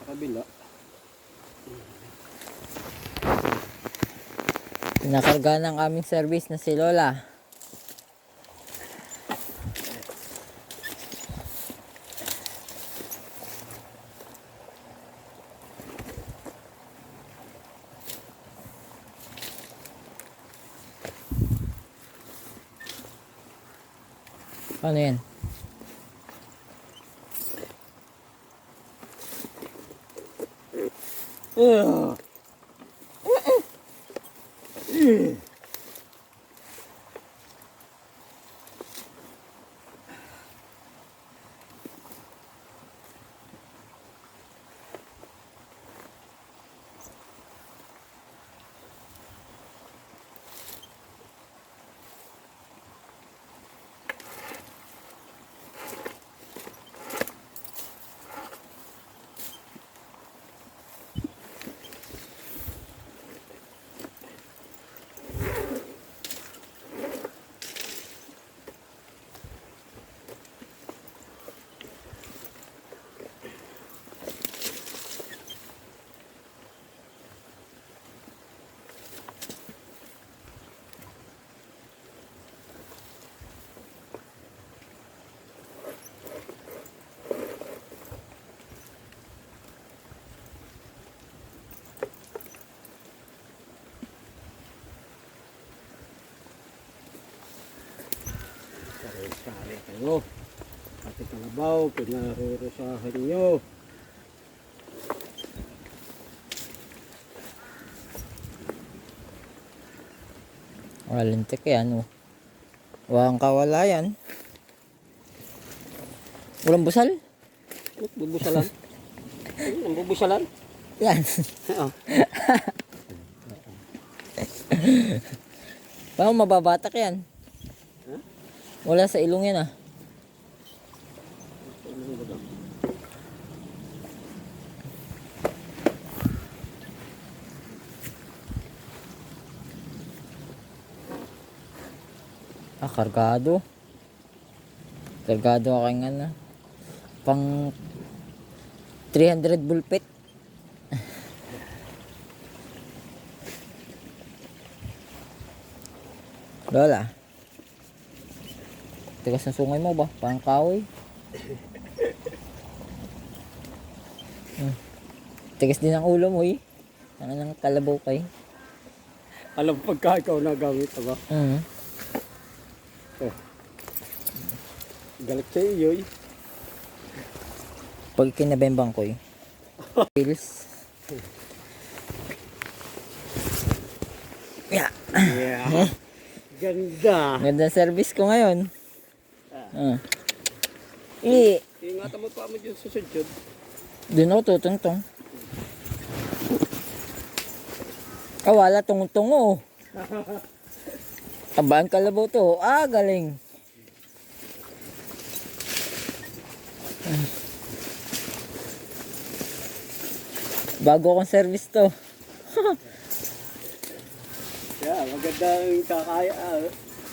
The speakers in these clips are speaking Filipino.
sa kabila. Pinakarga ng aming service na si Lola. Ano yan? Sari kayo. Pati kalabaw, pinarurusahan nyo. Walintik yan, oh. Walang kawalayan. Walang busal? Bubusalan. Ang bubusalan. Yan. Oo. Paano mababatak yan? Huh? Wala sa ilong yan, ah. Kargado. Kargado aking ano. Pang 300 bulpit. Lola. Tigas ng sungay mo ba? Parang kahoy. Tigas din ang ulo mo, eh. Ang kalabaw kay. Alam pagka ikaw nagamit, ba? Galit sa iyo, eh. Pag kinabembang ko, eh. Pills. Yeah. Yeah. Ganda. Ganda service ko ngayon. Ingatan mo pa mo dyan sa sudjod. Doon ako tutungtong. Wala tungo-tungo. Tabaan kalabaw to. Galing. Bago akong service to. Yeah, maganda yung kakaya.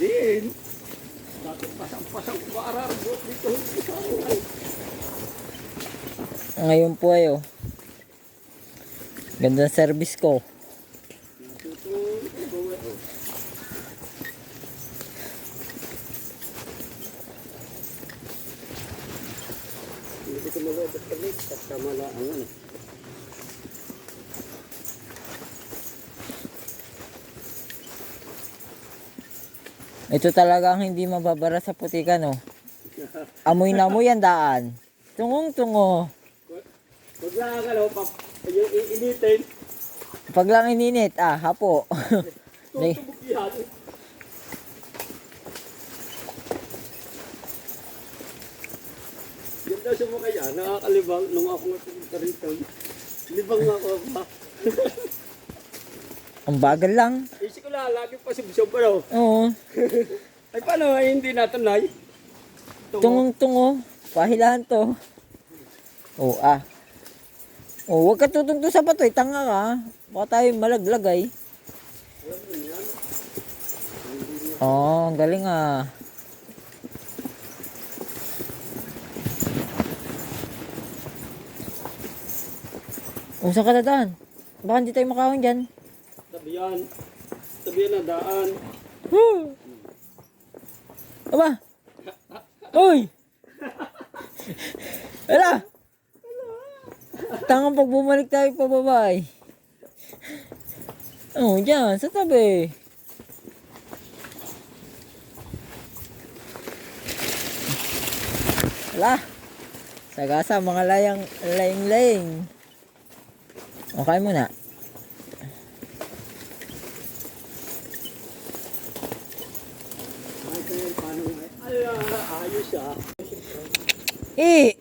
Din. Bakit pasang-pasang maararbot dito. Ngayon po ay, oh. Ganda ng service ko. Hindi ko malabot kami. Kasama lang ang ano. Ito talaga ang hindi mababara sa putikan, oh. Amoy na amoy ang daan. Tungong-tungo. Wag lang ano, yung iinitin. Pag lang ininit, hapo. Tutubog yan. Yun daw siya mo kaya, nakakalibang nung ako nga pumunta rito. Libang nga ako ba? Ang bagal lang. Isip ko lang, lagi pa si Bishop pa daw. Oo. Ay paano, ay hindi natanay? Tungong-tungo. Pahilahan to. Huwag ka tutungto sa patoy. Tanga ka. Baka tayo malaglag ay. Ang galing ah. Kung saan ka dadaan? Baka hindi tayo makahon dyan. Tabi yan. Tabi yan na daan. Woo! Aba! Uy! Ala! Tangang pag bumalik tayo pababa eh. Oh, dyan, sa tabi. Ala! Sagasa, mga laying-laying. Okay muna. Ay, kaya paano nga? Ala, ayos siya. Eh!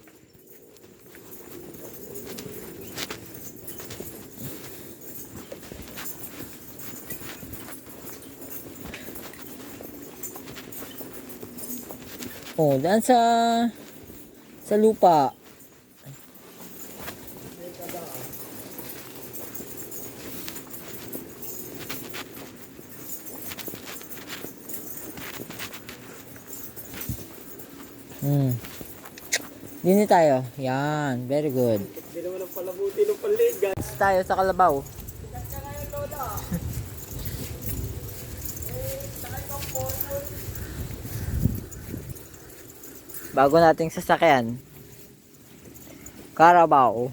Oh, daan sa lupa. Dini tayo. Yan, very good. Hindi naman ang palabuti ng panligan. Tayo sa Kalabaw. Bago nating sasakyan. Carabao.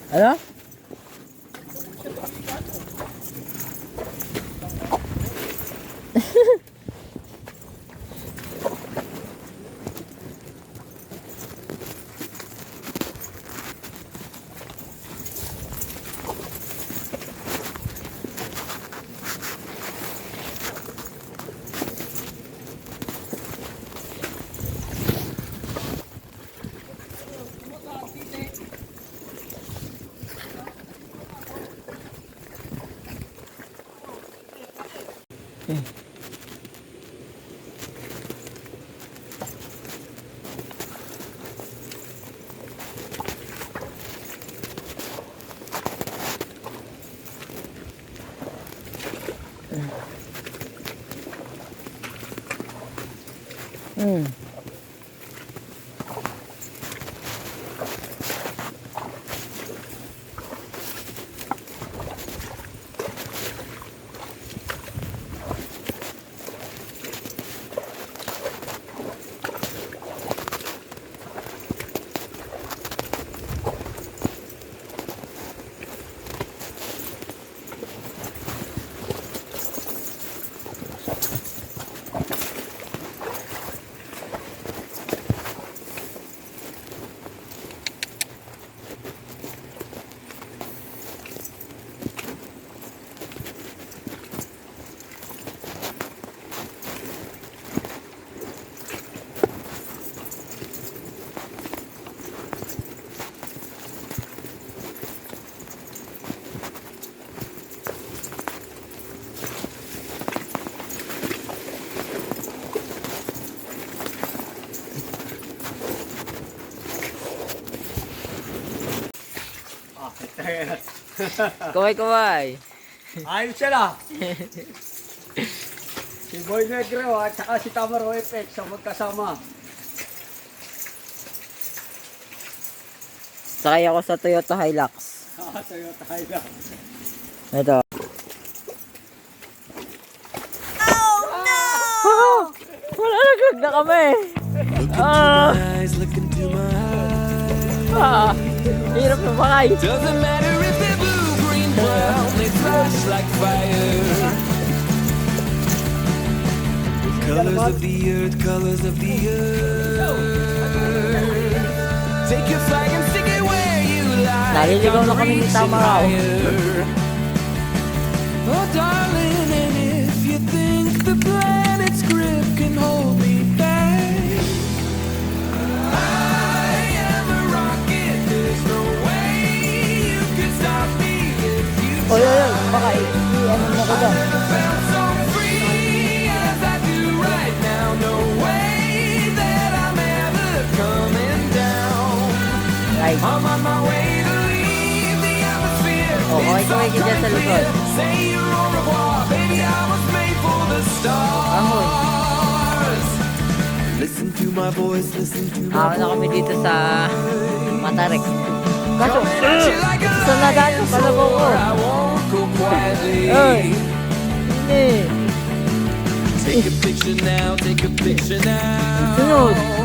Ano? Hmm. Kaway-kaway. Ayos siya na. Si Boy Negro at saka si Tamaro FX sa magkasama. Sakay ako sa Toyota Hilux. Sa'yo tayo lang. Ito. Wala, naglag na kami. Hirap na bakay. Doesn't matter if they're blue, green, brown, they flash like fire. Colors of the earth, colors of the earth. Take your flag and stick it where you like. Naliligaw na kami ni Tamaraw. Oh darling, and if you think the planet's grip can hold me back, I am a rocket, there's no way you can stop me if you Oy, oy, oy. Baka i-ano mo ko dyan. felt so free as I do right now. No way that I'm ever Ay. I'm on my way to leave the atmosphere. Oh, okay ko kayo dyan sa likod. Say your au revoir, baby, I was made for the Amoy. stars. Listen to my voice, listen to my Ako na kami dito sa Matarik. Kaso, like a sa nadaan yung kalabaw ko. I won't go quietly. Ay. Hindi. Take a picture now, take a picture now. Sunod.